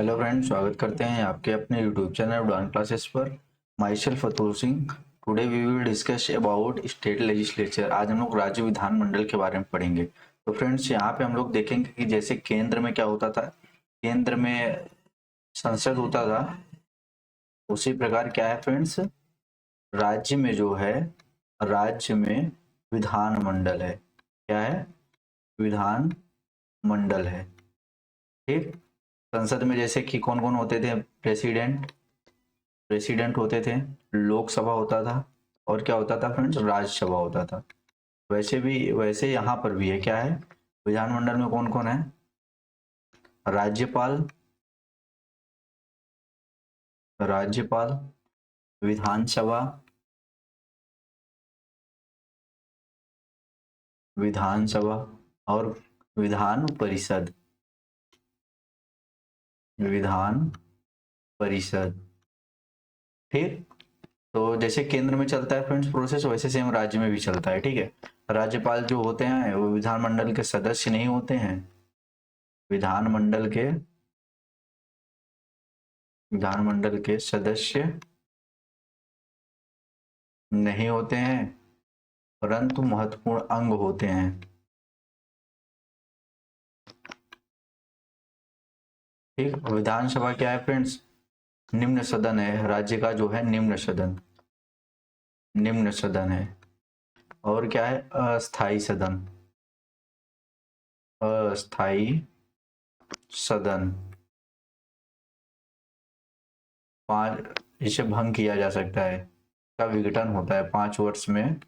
Hello friends, स्वागत करते हैं आपके अपने यूट्यूब चैनल उड़ान क्लासेस पर। Myself Atul Singh. Today we will discuss about state legislature. आज हम लोग राज्य विधानमंडल के बारे में पढ़ेंगे। तो फ्रेंड्स, यहाँ पे हम लोग देखेंगे कि जैसे केंद्र में क्या होता था, केंद्र में संसद होता था, उसी प्रकार क्या है फ्रेंड्स, राज्य में जो है, राज्य में विधानमंडल है। क्या है? विधान मंडल है। ठीक। संसद में जैसे कि कौन कौन होते थे? प्रेसिडेंट, प्रेसिडेंट होते थे, लोकसभा होता था, और क्या होता था फ्रेंड्स? राज्यसभा होता था। वैसे यहाँ पर भी है। क्या है? विधानमंडल में कौन कौन है? राज्यपाल, राज्यपाल, विधानसभा, विधानसभा, और विधान परिषद, विधान परिषद। ठीक। तो जैसे केंद्र में चलता है फ्रेंड्स प्रोसेस, वैसे सेम राज्य में भी चलता है। ठीक है। राज्यपाल जो होते हैं वो विधानमंडल के सदस्य नहीं होते हैं। विधानमंडल के, विधानमंडल के सदस्य नहीं होते हैं, परंतु महत्वपूर्ण अंग होते हैं। ठीक। विधानसभा क्या है फ्रेंड्स? निम्न सदन है, राज्य का जो है निम्न सदन, निम्न सदन है। और क्या है? अस्थाई सदन, अस्थाई सदन। पांच, इसे भंग किया जा सकता है, का विघटन होता है 5 वर्ष में,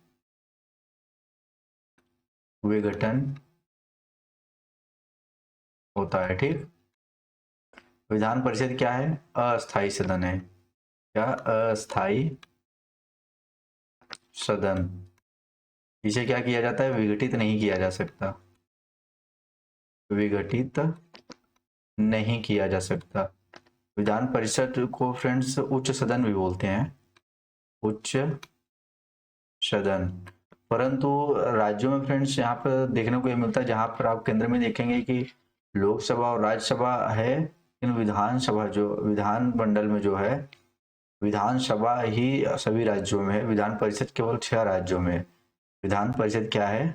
विघटन होता है। ठीक। विधान परिषद क्या है? अस्थाई सदन है। क्या? अस्थाई सदन। इसे क्या किया जाता है? विघटित नहीं किया जा सकता, विघटित नहीं किया जा सकता। विधान परिषद को फ्रेंड्स उच्च सदन भी बोलते हैं, उच्च सदन। परंतु राज्यों में फ्रेंड्स यहाँ पर देखने को ये मिलता है, जहाँ पर आप केंद्र में देखेंगे कि लोकसभा और राज्यसभा है, लेकिन विधानसभा जो विधान मंडल में जो है, विधानसभा ही सभी राज्यों में है, विधान परिषद केवल 6 राज्यों में है। विधान परिषद क्या है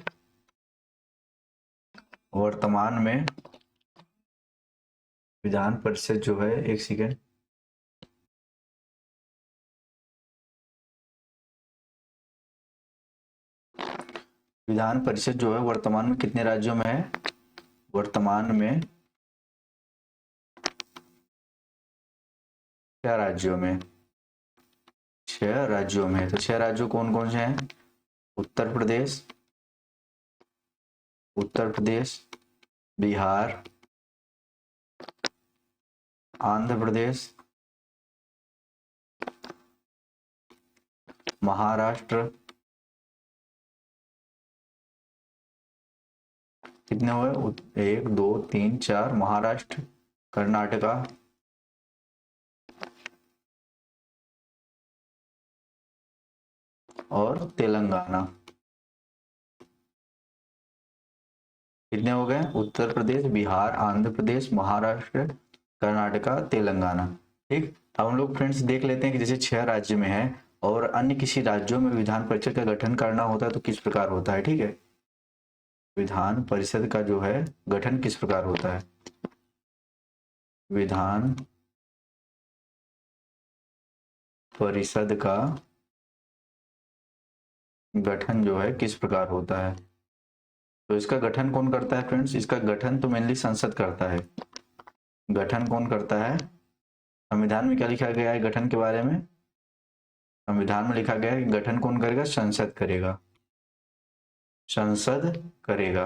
वर्तमान में? विधान परिषद जो है, एक सेकेंड, विधान परिषद जो है वर्तमान में कितने राज्यों में है? वर्तमान में 6 राज्यों में, 6 राज्यों में। तो 6 राज्यों कौन कौन से हैं? उत्तर प्रदेश, उत्तर प्रदेश, बिहार, आंध्र प्रदेश, महाराष्ट्र। कितने हुए? 1 2 3 4। महाराष्ट्र, कर्नाटका, और तेलंगाना। कितने हो गए? उत्तर प्रदेश, बिहार, आंध्र प्रदेश, महाराष्ट्र, कर्नाटका, तेलंगाना। ठीक। अब हम लोग फ्रेंड्स देख लेते हैं कि जैसे 6 राज्य में है और अन्य किसी राज्यों में विधान परिषद का गठन करना होता है तो किस प्रकार होता है। ठीक है। विधान परिषद का जो है गठन किस प्रकार होता है? विधान परिषद का गठन जो है किस प्रकार होता है? तो इसका गठन कौन करता है फ्रेंड्स? इसका गठन तो मेनली संसद करता है। गठन कौन करता है? संविधान में क्या लिखा गया है गठन के बारे में? संविधान में लिखा गया है कि गठन कौन करेगा? संसद करेगा, संसद करेगा।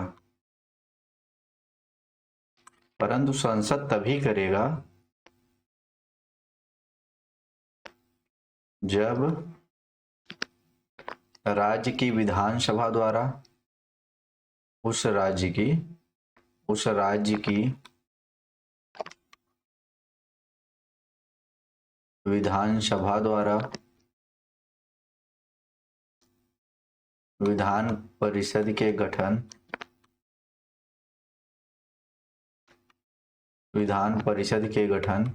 परंतु संसद तभी करेगा जब राज्य की विधानसभा द्वारा उस राज्य की, उस राज्य की विधानसभा द्वारा विधान परिषद के गठन विधान परिषद के गठन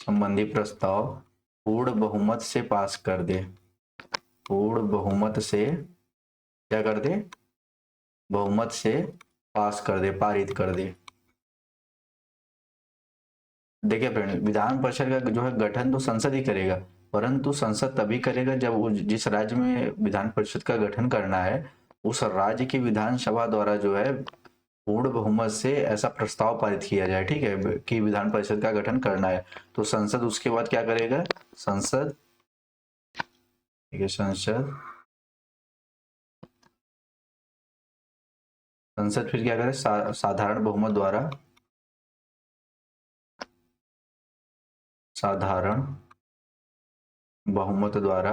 संबंधी प्रस्ताव पूर्ण बहुमत से पास कर दे। पूर्ण बहुमत से क्या कर दे? बहुमत से पास कर दे, पारित कर दे। देखिए फ्रेंड, विधान परिषद का जो है गठन तो संसद ही करेगा, परंतु संसद तभी करेगा जब जिस राज्य में विधान परिषद का गठन करना है उस राज्य की विधानसभा द्वारा जो है पूर्ण बहुमत से ऐसा प्रस्ताव पारित किया जाए, ठीक है, कि विधान परिषद का गठन करना है। तो संसद उसके बाद क्या करेगा? संसद, ठीक है, संसद फिर क्या करे? साधारण बहुमत द्वारा, साधारण बहुमत द्वारा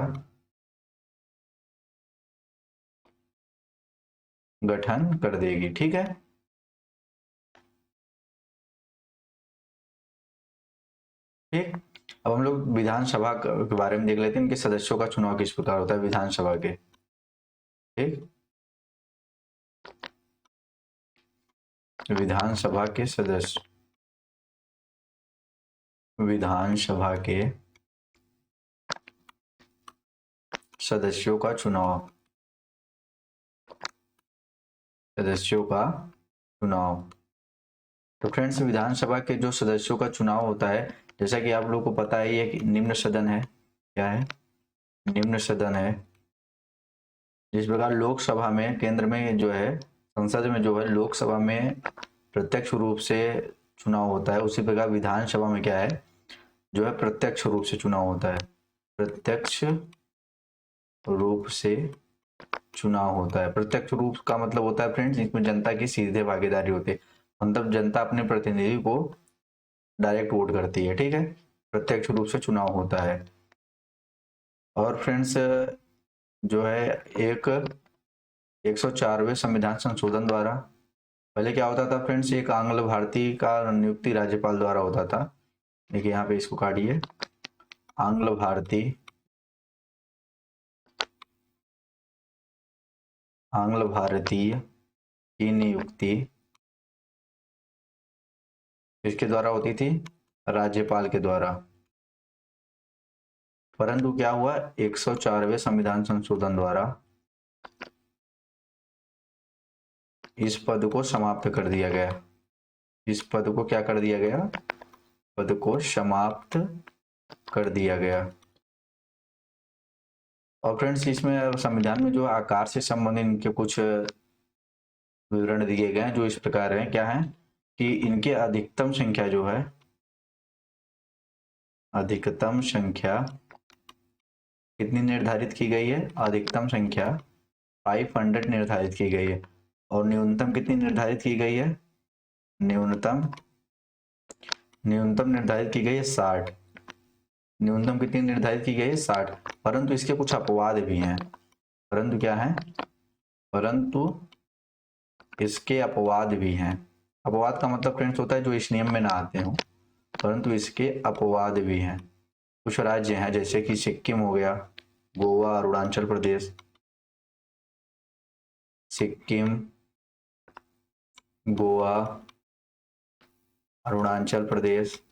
गठन कर देगी, ठीक है। ठीक, अब हम लोग विधानसभा के बारे में देख लेते हैं, इनके सदस्यों का चुनाव किस प्रकार होता है विधानसभा के। ठीक, विधानसभा के सदस्य, विधानसभा के सदस्यों का चुनाव, सदस्यों का चुनाव। तो फ्रेंड्स, विधानसभा के जो सदस्यों का चुनाव होता है, जैसा कि आप लोगों को पता है, ये निम्न सदन है। क्या है? निम्न सदन है। जिस प्रकार लोकसभा में, केंद्र में जो है, संसद में जो है, लोकसभा में प्रत्यक्ष रूप से चुनाव होता है, उसी प्रकार विधानसभा में क्या है, जो है प्रत्यक्ष रूप से चुनाव होता है। प्रत्यक्ष रूप से चुनाव होता है। प्रत्यक्ष रूप का मतलब होता है फ्रेंड्स, इसमें जनता की सीधे भागीदारी होती है, मतलब जनता अपने प्रतिनिधि को डायरेक्ट वोट करती है, ठीक है। प्रत्यक्ष रूप से चुनाव होता है। और फ्रेंड्स जो है एक 104वें संविधान संशोधन द्वारा, पहले क्या होता था फ्रेंड्स, एक आंग्ल भारतीय का नियुक्ति राज्यपाल द्वारा होता था। देखिए यहाँ पे इसको काटिए, आंग्ल भारतीय, आंग्ल भारतीय की नियुक्ति किसके द्वारा होती थी? राज्यपाल के द्वारा। परंतु क्या हुआ, 104वें संविधान संशोधन द्वारा इस पद को समाप्त कर दिया गया। इस पद को क्या कर दिया गया? पद को समाप्त कर दिया गया। और फ्रेंड्स, इसमें संविधान में जो आकार से संबंधित इनके कुछ विवरण दिए गए हैं, जो इस प्रकार हैं। क्या है कि इनके अधिकतम संख्या जो है, अधिकतम संख्या कितनी निर्धारित की गई है? अधिकतम संख्या 500 निर्धारित की गई है। और न्यूनतम कितनी निर्धारित की गई है? न्यूनतम निर्धारित की गई है 60। न्यूनतम कितनी निर्धारित की गई है? 60। परंतु इसके कुछ अपवाद भी हैं। परंतु क्या है? परंतु इसके अपवाद भी हैं। अपवाद का मतलब फ्रेंड्स होता है जो इस नियम में ना आते हो, परंतु इसके अपवाद भी हैं। कुछ राज्य हैं जैसे कि सिक्किम हो गया, गोवा, अरुणाचल प्रदेश, सिक्किम, गोवा, अरुणाचल प्रदेश,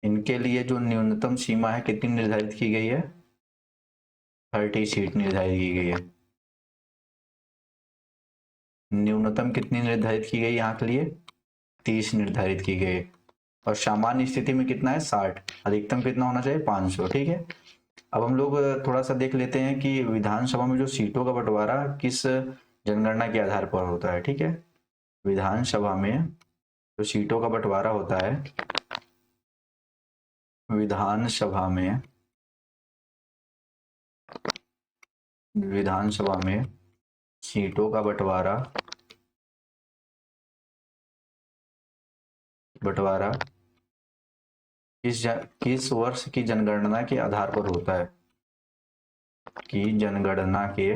इनके लिए जो न्यूनतम सीमा है कितनी निर्धारित की गई है? 30 सीट निर्धारित की गई है। न्यूनतम कितनी निर्धारित की गई यहाँ के लिए? 30 निर्धारित की गई। और सामान्य स्थिति में कितना है? 60। अधिकतम कितना होना चाहिए? 500। ठीक है, अब हम लोग थोड़ा सा देख लेते हैं कि विधानसभा में जो सीटों का बंटवारा किस जनगणना के आधार पर होता है। ठीक है, विधानसभा में जो सीटों का बंटवारा होता है, विधानसभा में सीटों का बंटवारा किस वर्ष की जनगणना के आधार पर होता है? कि जनगणना के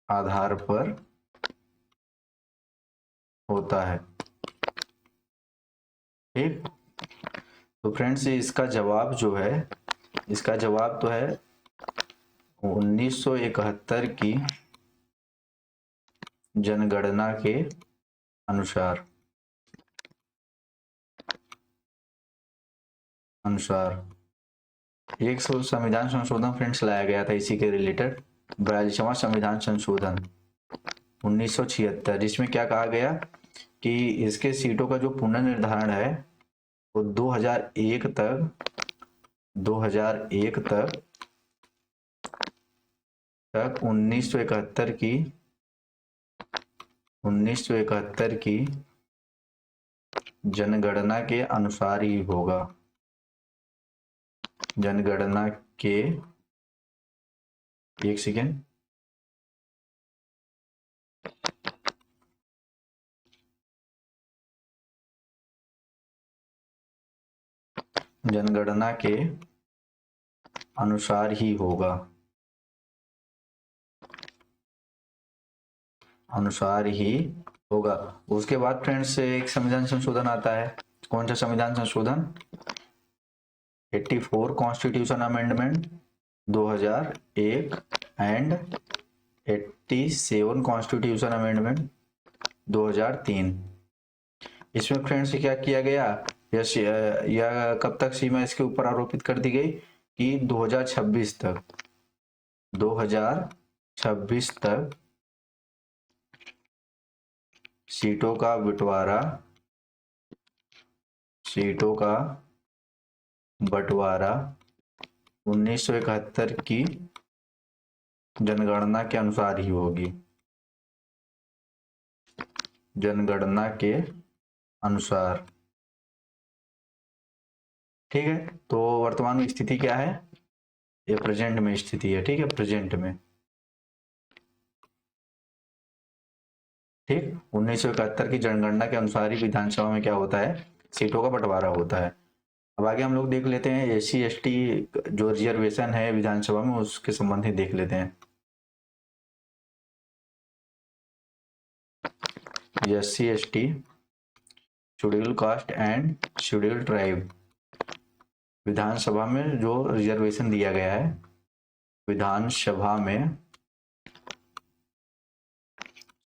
आधार पर होता है। ठीक, तो फ्रेंड्स इसका जवाब जो है इसका जवाब तो है 1971 की जनगणना के अनुसार एक संविधान संशोधन फ्रेंड्स लाया गया था इसी के रिलेटेड, 42वां संविधान संशोधन 1976, जिसमें क्या कहा गया कि इसके सीटों का जो पुनर्निर्धारण है वो 2001 तक 1971 की जनगणना के अनुसार ही होगा। जनगणना के, एक सेकेंड, जनगणना के अनुसार ही होगा, अनुसार ही होगा। उसके बाद फ्रेंड्स एक संविधान संशोधन आता है। कौन सा संविधान संशोधन? 84 constitution amendment 2001 and 87 constitution amendment 2003। इसमें फ्रेंड्स क्या किया गया, यह कब तक सीमा इसके ऊपर आरोपित कर दी गई कि 2026 तक सीटों का बंटवारा 1971 की जनगणना के अनुसार ही होगी, जनगणना के अनुसार। ठीक है, तो वर्तमान में स्थिति क्या है? ये प्रेजेंट में स्थिति है। ठीक है, प्रेजेंट में। ठीक, 1971 की जनगणना के अनुसार ही विधानसभा में क्या होता है? सीटों का बंटवारा होता है। अब आगे हम लोग देख लेते हैं SC ST जो रिजर्वेशन है विधानसभा में, उसके संबंध में देख लेते हैं। SC ST schedule caste and schedule tribe, विधानसभा में जो रिजर्वेशन दिया गया है, विधानसभा में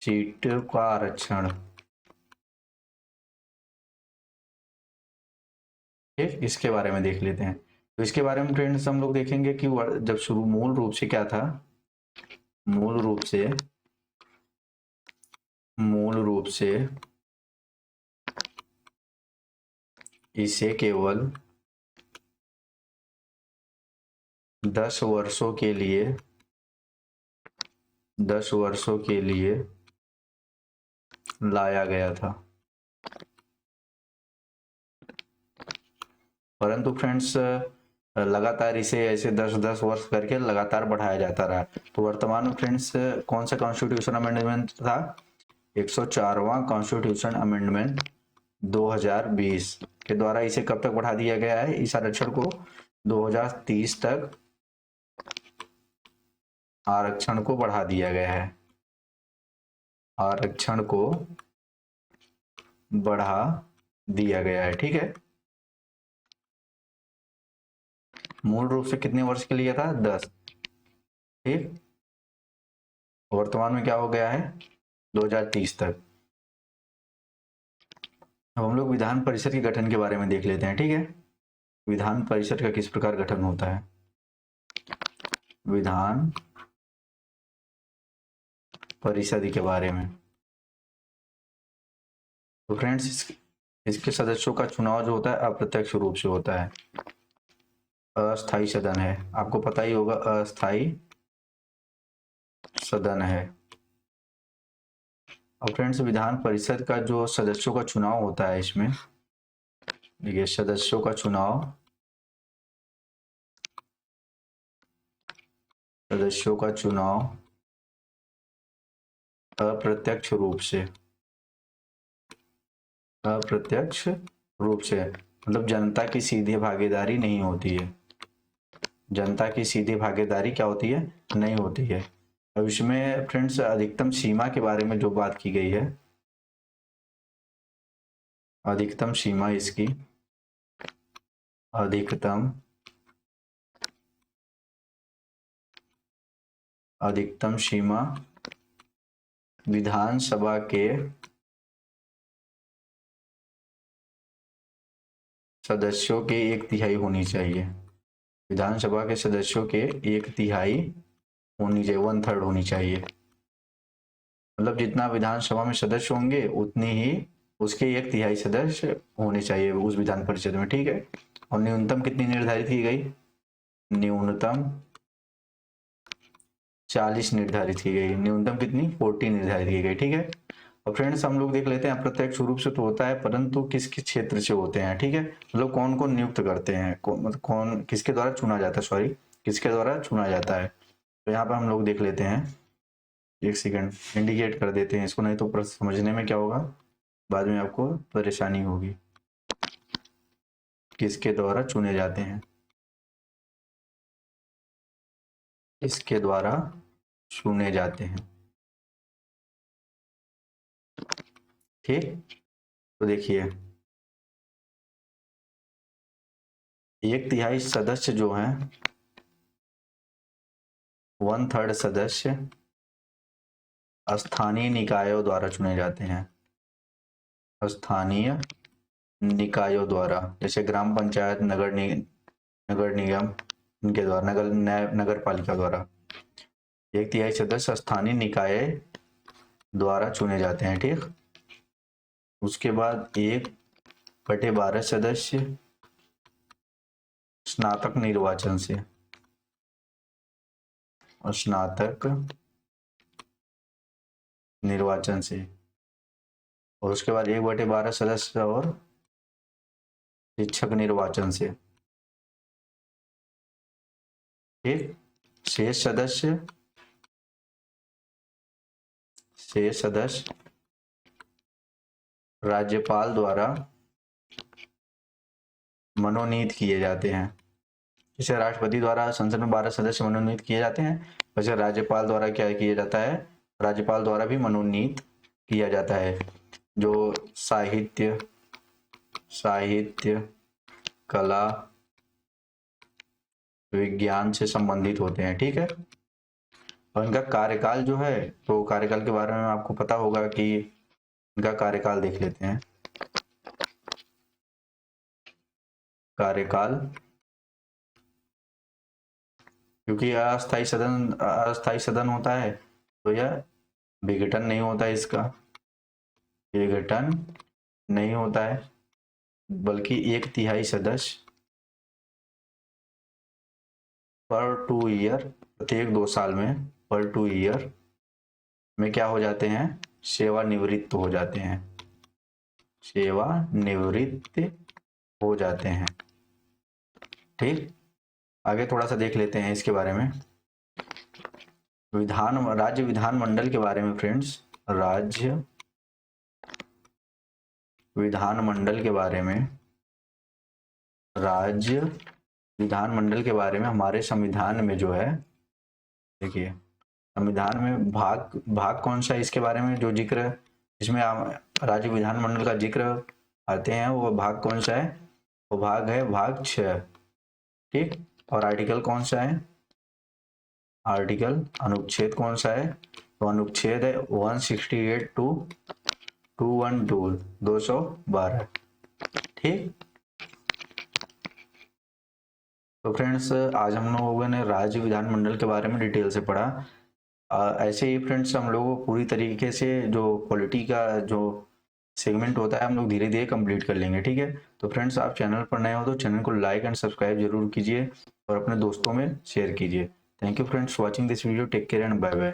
सीट का आरक्षण। ठीक, इसके बारे में देख लेते हैं। तो इसके बारे में फ्रेंड्स हम लोग देखेंगे कि जब शुरू मूल रूप से क्या था, मूल रूप से इसे केवल 10 वर्षों के लिए लाया गया था, परंतु फ्रेंड्स लगातार इसे ऐसे 10-10 वर्ष करके लगातार बढ़ाया जाता रहा। तो वर्तमान में फ्रेंड्स कौन सा कॉन्स्टिट्यूशन अमेंडमेंट था? 104वां कॉन्स्टिट्यूशन अमेंडमेंट 2020 के द्वारा इसे कब तक बढ़ा दिया गया है? इस आरक्षण को 2030 तक आरक्षण को बढ़ा दिया गया है, आरक्षण को बढ़ा दिया गया है। ठीक है, मूल रूप से कितने वर्ष के लिए था? 10। ठीक, वर्तमान में क्या हो गया है? 2030 तक। अब हम लोग विधान परिषद के गठन के बारे में देख लेते हैं। ठीक है, विधान परिषद का किस प्रकार गठन होता है? विधान परिषद के बारे में तो फ्रेंड्स इसके सदस्यों का चुनाव जो होता है अप्रत्यक्ष रूप से होता है। अस्थाई सदन है, आपको पता ही होगा, अस्थाई सदन है। और फ्रेंड्स विधान परिषद का जो सदस्यों का चुनाव होता है, इसमें देखिए सदस्यों का चुनाव अप्रत्यक्ष रूप से मतलब जनता की सीधी भागीदारी नहीं होती है, जनता की सीधी भागीदारी क्या होती है? नहीं होती है। अब इसमें फ्रेंड्स अधिकतम सीमा के बारे में जो बात की गई है, अधिकतम सीमा इसकी, अधिकतम अधिकतम सीमा विधानसभा के सदस्यों के 1/3 होनी चाहिए। विधानसभा के सदस्यों के 1/3 होनी चाहिए, 1/3 होनी चाहिए। मतलब जितना विधानसभा में सदस्य होंगे उतनी ही उसके 1/3 सदस्य होने चाहिए उस विधान परिषद में, ठीक है। और न्यूनतम कितनी निर्धारित की गई? न्यूनतम 40 निर्धारित की गई। न्यूनतम कितनी? 40 निर्धारित की गई, ठीक है। और फ्रेंड्स हम लोग देख लेते हैं, अप्रत्यक्ष रूप से तो होता है परंतु किस किस क्षेत्र से होते हैं, ठीक है। मतलब कौन कौन नियुक्त करते हैं, मतलब कौन किसके द्वारा चुना जाता है, सॉरी किसके द्वारा चुना जाता है। तो यहाँ पर हम लोग देख लेते हैं, एक सेकंड इंडिकेट कर देते हैं इसको, नहीं तो समझने में क्या होगा, बाद में आपको परेशानी होगी। किसके द्वारा चुने जाते हैं, किसके द्वारा चुने जाते हैं, ठीक। तो देखिए 1/3 सदस्य जो हैं, 1/3 सदस्य स्थानीय निकायों द्वारा चुने जाते हैं। स्थानीय निकायों द्वारा, जैसे ग्राम पंचायत, नगर निगम, इनके द्वारा, नगर पालिका द्वारा 1/3 सदस्य स्थानीय निकाय द्वारा चुने जाते हैं, ठीक। उसके बाद 1/12 सदस्य स्नातक निर्वाचन से, और स्नातक निर्वाचन से। और उसके बाद 1/12 सदस्य और शिक्षक निर्वाचन से, ठीक। शेष सदस्य राज्यपाल द्वारा मनोनीत किए जाते हैं। जैसे राष्ट्रपति द्वारा संसद में 12 सदस्य मनोनीत किए जाते हैं, वैसे राज्यपाल द्वारा क्या किया जाता है, राज्यपाल द्वारा भी मनोनीत किया जाता है। जो साहित्य कला विज्ञान से संबंधित होते हैं, ठीक है। और इनका कार्यकाल जो है, तो कार्यकाल के बारे में आपको पता होगा कि इनका कार्यकाल देख लेते हैं। कार्यकाल, क्योंकि अस्थायी सदन होता है तो यह विघटन नहीं होता है, इसका विघटन नहीं होता है, बल्कि 1/3 सदस्य पर 2 ईयर, प्रत्येक 2 साल में, पर 2 ईयर में क्या हो जाते हैं, सेवानिवृत्त हो जाते हैं, सेवानिवृत्त हो जाते हैं, ठीक। आगे थोड़ा सा देख लेते हैं इसके बारे में, राज्य विधानमंडल के बारे में फ्रेंड्स। राज्य विधानमंडल के बारे में, राज्य विधानमंडल के बारे में हमारे संविधान में जो है, देखिए संविधान में भाग कौन सा है इसके बारे में जो जिक्र, इसमें राज्य विधानमंडल का जिक्र आते हैं, वो भाग कौन सा है, वो भाग है भाग 6, ठीक। और आर्टिकल कौन सा है, आर्टिकल अनुच्छेद कौन सा है, तो अनुच्छेद है 168 टू 212, 212, ठीक। तो फ्रेंड्स आज हम लोगों ने राज्य विधानमंडल के बारे में डिटेल से पढ़ा। ऐसे ही फ्रेंड्स हम लोग पूरी तरीके से जो पॉलिटी का जो सेगमेंट होता है हम लोग धीरे धीरे कंप्लीट कर लेंगे, ठीक है। तो फ्रेंड्स आप चैनल पर नए हो तो चैनल को लाइक एंड सब्सक्राइब जरूर कीजिए और अपने दोस्तों में शेयर कीजिए। Thank you friends watching this video, take care and bye bye.